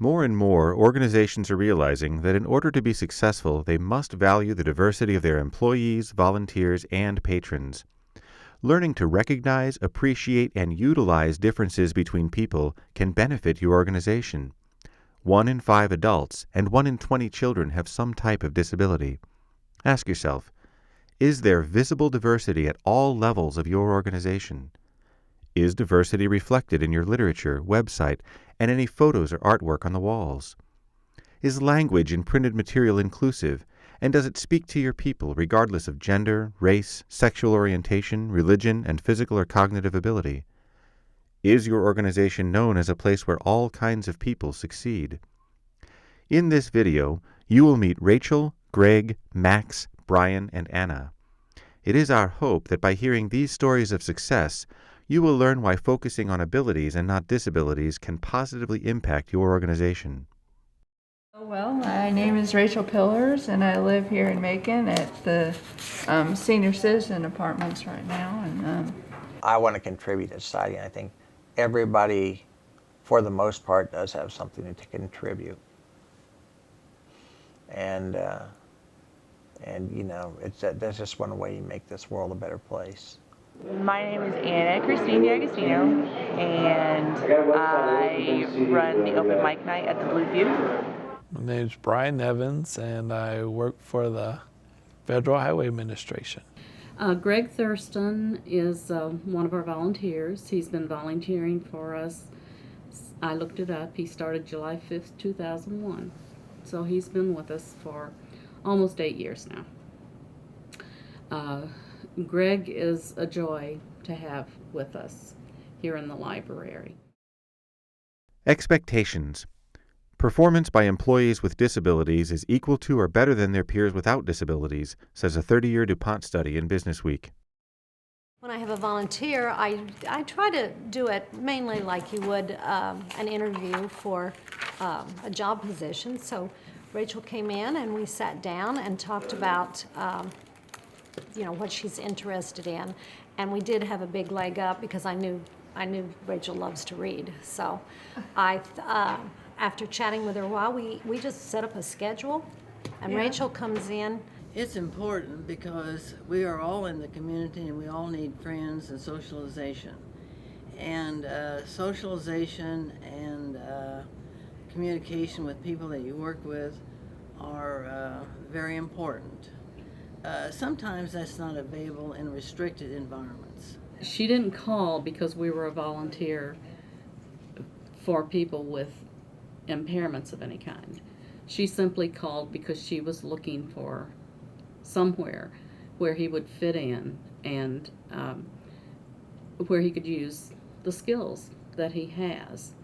More and more, organizations are realizing that in order to be successful, they must value the diversity of their employees, volunteers, and patrons. Learning to recognize, appreciate, and utilize differences between people can benefit your organization. 1 in 5 adults and 1 in 20 children have some type of disability. Ask yourself, is there visible diversity at all levels of your organization? Is diversity reflected in your literature, website, and any photos or artwork on the walls? Is language in printed material inclusive, and does it speak to your people regardless of gender, race, sexual orientation, religion, and physical or cognitive ability? Is your organization known as a place where all kinds of people succeed? In this video, you will meet Rachel, Greg, Max, Brian, and Anna. It is our hope that by hearing these stories of success, you will learn why focusing on abilities and not disabilities can positively impact your organization. Well, my name is Rachel Pillars, and I live here in Macon at the senior citizen apartments right now. And I want to contribute to society, and I think everybody, for the most part, does have something to contribute. And you know, that's just one way you make this world a better place. My name is Anna Christine D'Agostino, and I run the open mic night at the Blue View. My name is Brian Evans, and I work for the Federal Highway Administration. Greg Thurston is one of our volunteers. He's been volunteering for us. I looked it up. He started July 5th, 2001. So he's been with us for almost 8 years now. Greg is a joy to have with us here in the library. Expectations. Performance by employees with disabilities is equal to or better than their peers without disabilities, says a 30-year DuPont study in Business Week. When I have a volunteer, I try to do it mainly like you would an interview for a job position. So Rachel came in and we sat down and talked about you know, what she's interested in, and we did have a big leg up because I knew Rachel loves to read. So after chatting with her a while, we just set up a schedule, and yeah. Rachel comes in. It's important because we are all in the community and we all need friends and socialization. And socialization and communication with people that you work with are very important. Sometimes that's not available in restricted environments. She didn't call because we were a volunteer for people with impairments of any kind. She simply called because she was looking for somewhere where he would fit in and where he could use the skills that he has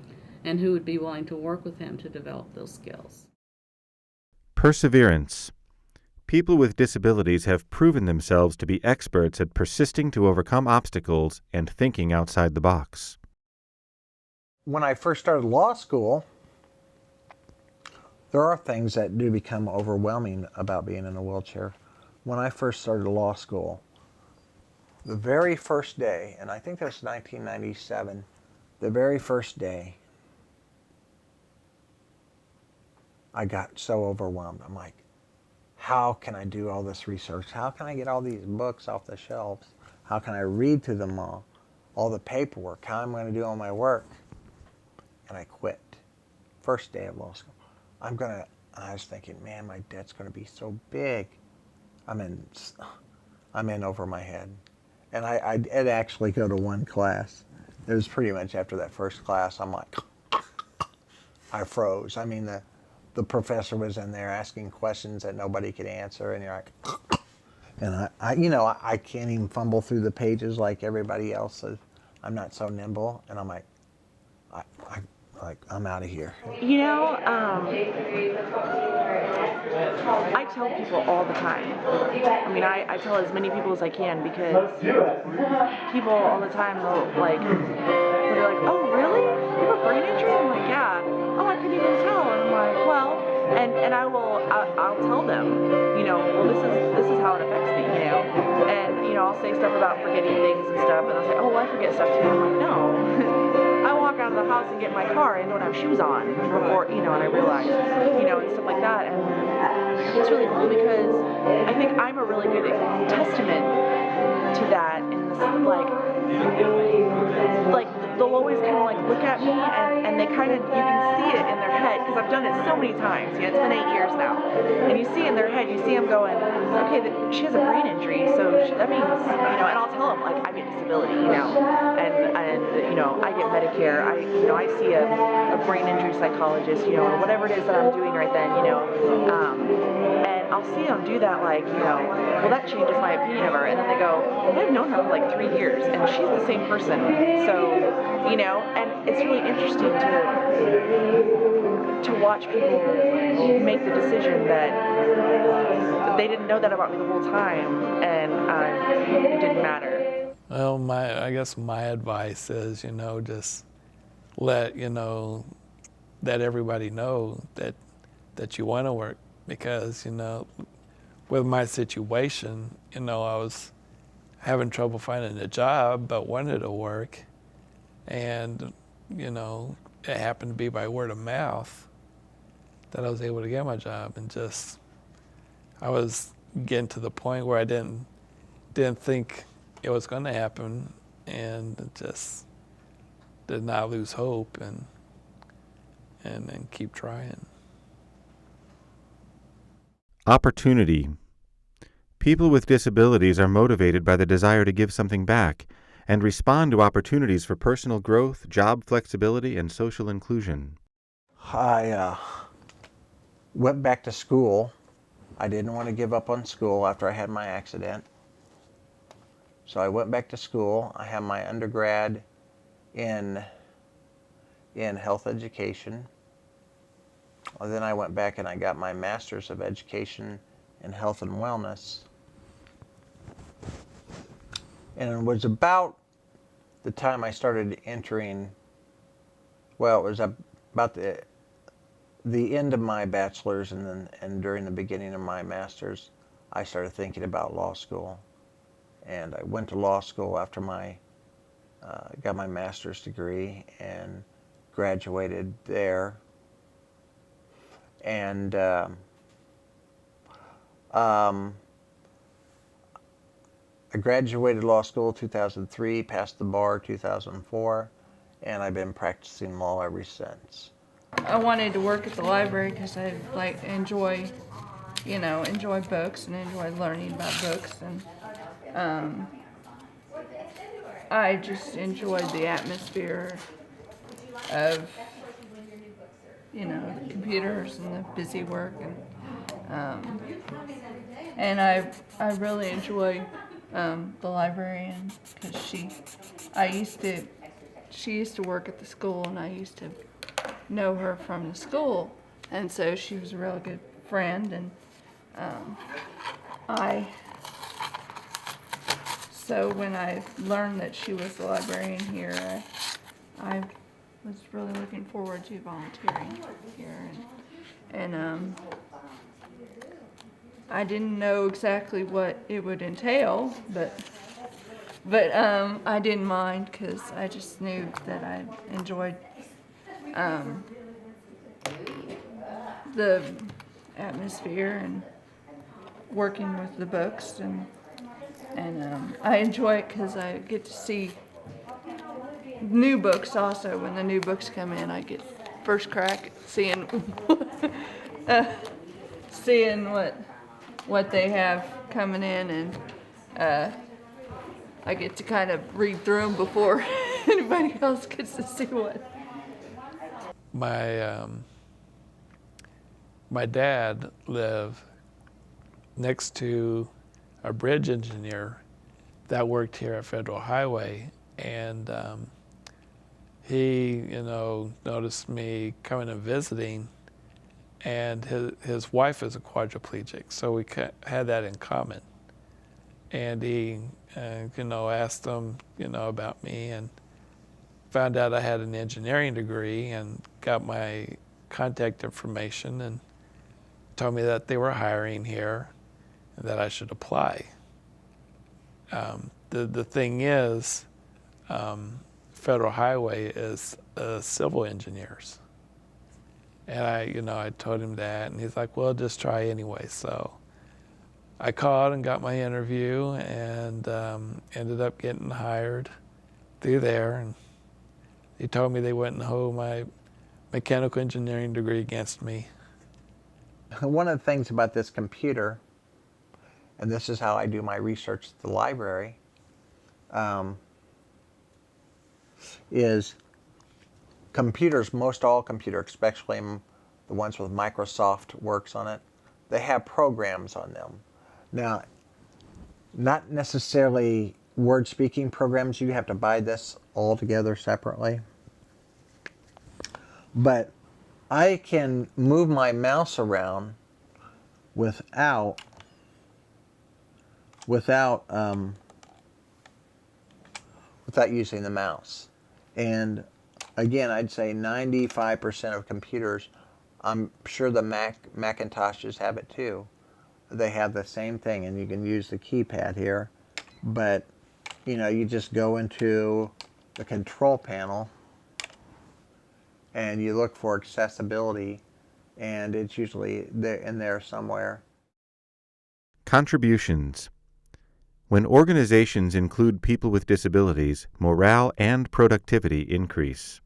and who would be willing to work with him to develop those skills. Perseverance. People with disabilities have proven themselves to be experts at persisting to overcome obstacles and thinking outside the box. When I first started law school, there are things that do become overwhelming about being in a wheelchair. When I first started law school, the very first day, and I think that was 1997, the very first day, I got so overwhelmed. I'm like, how can I do all this research? How can I get all these books off the shelves? How can I read through them all the paperwork? How am I going to do all my work? And I quit. First day of law school. I was thinking, man, my debt's going to be so big. I'm in over my head. And I did actually go to one class. It was pretty much after that first class, I'm like, I froze. I mean, the professor was in there asking questions that nobody could answer, and you're like, and I can't even fumble through the pages like everybody else. So I'm not so nimble, and I'm like, I'm out of here. You know, I tell people all the time. I mean, I tell as many people as I can because people all the time will they're like, oh really? You have a brain injury? I'm like, yeah. Oh, I couldn't even tell. And I'm like, well, and I'll tell them, you know, well this is how it affects me, you know, and you know I'll say stuff about forgetting things and stuff, and they'll say, oh, well, I forget stuff too. I'm like, no. I walk out of out of the house and get in my car and don't have shoes on before, and I realized, and stuff like that. And it's really cool because I think I'm a really good testament to that in this, like they'll always kind of like look at me and they kind of, you can see it in their head because I've done it so many times. It's been 8 years now, and you see in their head, you see them going, okay, she has a brain injury, so that means, and I'll tell them like I get disability, and I get Medicare. I see a brain injury psychologist, or whatever it is that I'm doing right then, and I'll see them do that, like, well, that changes my opinion of her, and then they go, well, I've known her for like 3 years, and she's the same person, so, and it's really interesting to watch people make the decision that they didn't know that about me the whole time, and it didn't matter. Well, I guess my advice is, just let everybody know that you want to work, because, with my situation, I was having trouble finding a job, but wanted to work. And, it happened to be by word of mouth that I was able to get my job. And I was getting to the point where I didn't think it was going to happen, and just did not lose hope and keep trying. Opportunity. People with disabilities are motivated by the desire to give something back and respond to opportunities for personal growth, job flexibility, and social inclusion. I went back to school. I didn't want to give up on school after I had my accident. So I went back to school. I had my undergrad in health education. And then I went back and I got my master's of education in health and wellness. And it was about the time I started entering, well, it was about the end of my bachelor's, and during the beginning of my master's, I started thinking about law school. And I went to law school after got my master's degree and graduated there. And I graduated law school 2003, passed the bar 2004, and I've been practicing law ever since. I wanted to work at the library because I enjoy books and enjoy learning about books, and I just enjoyed the atmosphere of the computers and the busy work, and I really enjoy the librarian because she used to work at the school, and I used to know her from the school, and so she was a real good friend, and so when I learned that she was the librarian here, I was really looking forward to volunteering here, and I didn't know exactly what it would entail, but I didn't mind because I just knew that I enjoyed the atmosphere and working with the books, and I enjoy it because I get to see new books also. When the new books come in, I get first crack at seeing seeing what they have coming in, and I get to kind of read through them before anybody else gets to see what. My dad lived next to a bridge engineer that worked here at Federal Highway, and he, noticed me coming and visiting, and his wife is a quadriplegic, so we had that in common. And he, asked him, about me, and found out I had an engineering degree, and got my contact information, and told me that they were hiring here and that I should apply. The thing is, federal highway is civil engineers. And I told him that, and he's like, well, just try anyway. So I called and got my interview, and ended up getting hired through there. And he told me they wouldn't hold my mechanical engineering degree against me. One of the things about this computer, and this is how I do my research at the library, is computers, most all computers, especially the ones with Microsoft Works on it, they have programs on them. Now, not necessarily word speaking programs, you have to buy this all together separately. But I can move my mouse around without using the mouse. And again, I'd say 95% of computers, I'm sure the Macintoshes have it too. They have the same thing, and you can use the keypad here. But, you just go into the control panel and you look for accessibility, and it's usually in there somewhere. Contributions. When organizations include people with disabilities, morale and productivity increase.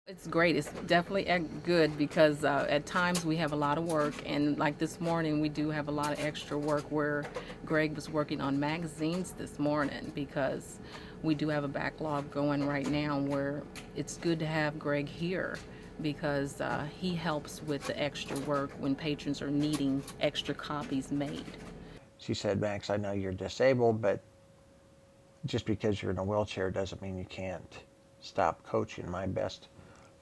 It's great. It's definitely good because at times we have a lot of work, and like this morning we do have a lot of extra work where Greg was working on magazines this morning because we do have a backlog going right now where it's good to have Greg here because he helps with the extra work when patrons are needing extra copies made. She said, Max, I know you're disabled, but just because you're in a wheelchair doesn't mean you can't stop coaching.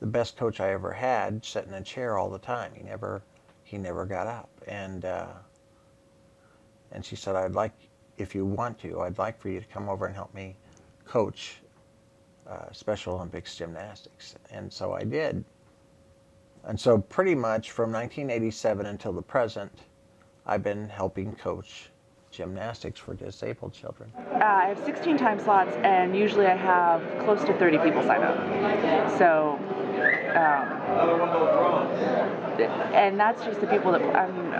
The best coach I ever had sat in a chair all the time. He never got up. And she said, if you want to, I'd like for you to come over and help me coach Special Olympics gymnastics. And so I did. And so pretty much from 1987 until the present, I've been helping coach gymnastics for disabled children. I have 16 time slots, and usually I have close to 30 people sign up. So, and that's just the people that,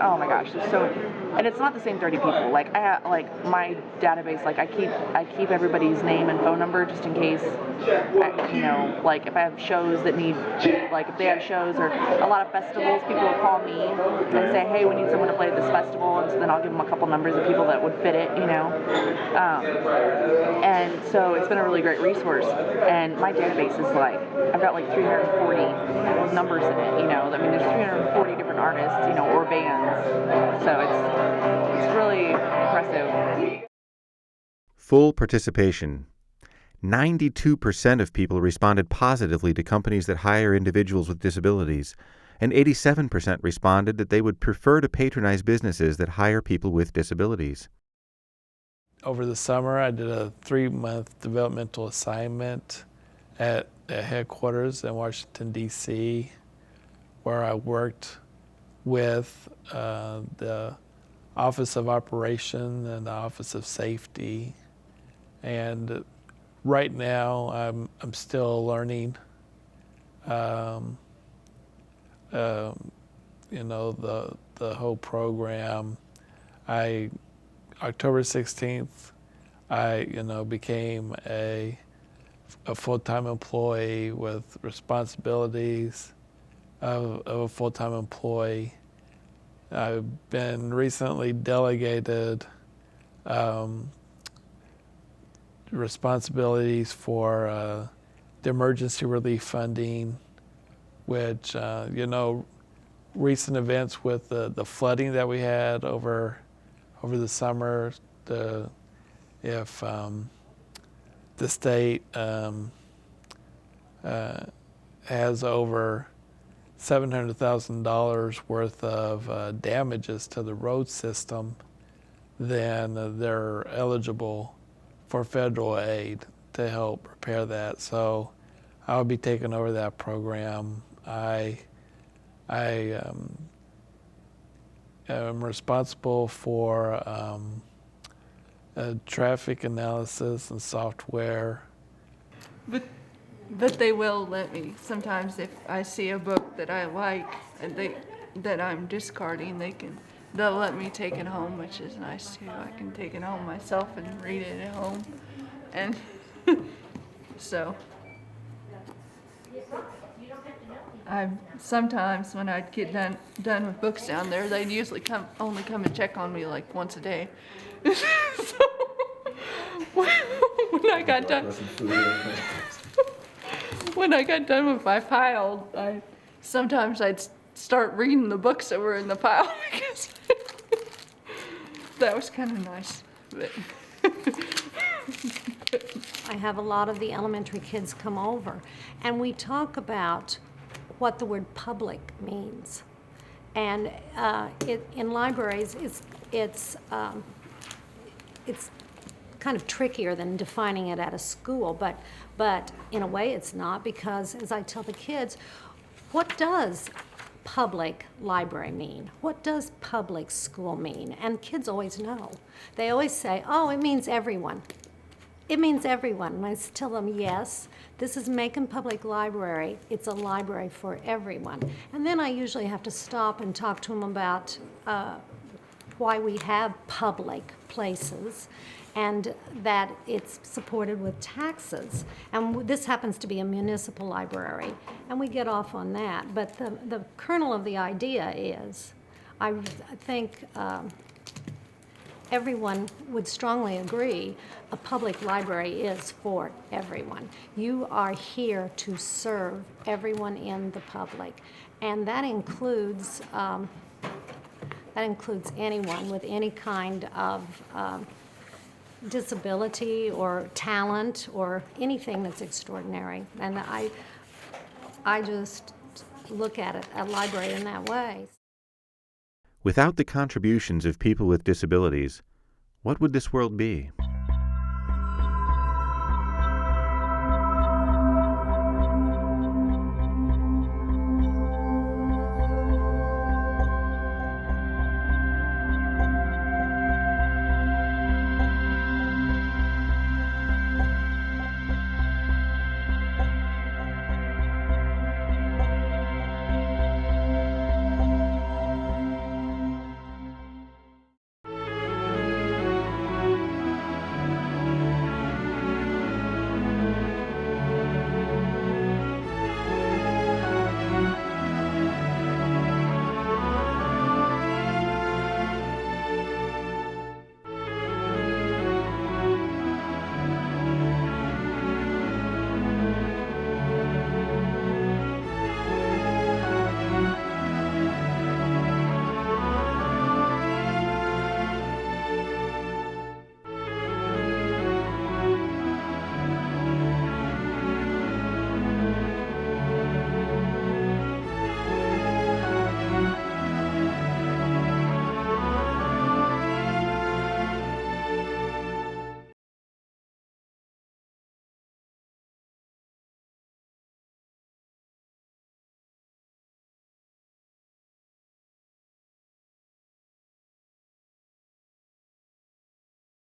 oh my gosh, there's so, and it's not the same 30 people. Like my database, I keep everybody's name and phone number just in case, if I have shows that need, if they have shows or a lot of festivals, people will call me and say, hey, we need someone to play at this festival, and so then I'll give them a couple numbers of people that would fit it, and so it's been a really great resource. And my database is I've got 340 numbers in it, there's 340 different artists, or bands. So it's really impressive. Full participation. 92% of people responded positively to companies that hire individuals with disabilities, and 87% responded that they would prefer to patronize businesses that hire people with disabilities. Over the summer, I did a 3-month developmental assignment at headquarters in Washington, D.C., where I worked with the Office of Operation and the Office of Safety. And right now, I'm still learning, the whole program. October 16th, I became a full-time employee with responsibilities of a full-time employee. I've been recently delegated responsibilities for the emergency relief funding, which recent events with the flooding that we had over the summer, if the state has over $700,000 worth of damages to the road system, then they're eligible for federal aid to help repair that. So I'll be taking over that program. I am responsible for traffic analysis and software. But they will let me. Sometimes if I see a book that I like and that I'm discarding, they'll let me take it home, which is nice too. I can take it home myself and read it at home. And so sometimes when I'd get done with books down there, they'd usually only come and check on me like once a day. So when I got done when I got done with my pile, sometimes I'd start reading the books that were in the pile because that was kind of nice. But I have a lot of the elementary kids come over, and we talk about what the word public means. And in libraries, it's kind of trickier than defining it at a school, but in a way it's not, because as I tell the kids, what does public library mean? What does public school mean? And kids always know. They always say, oh, it means everyone. It means everyone. And I tell them, yes, this is Macon Public Library. It's a library for everyone. And then I usually have to stop and talk to them about why we have public places and that it's supported with taxes. And this happens to be a municipal library, and we get off on that. But the kernel of the idea is, I think everyone would strongly agree, a public library is for everyone. You are here to serve everyone in the public, and that includes anyone with any kind of disability or talent or anything that's extraordinary. And I just look at a library in that way. Without the contributions of people with disabilities, what would this world be?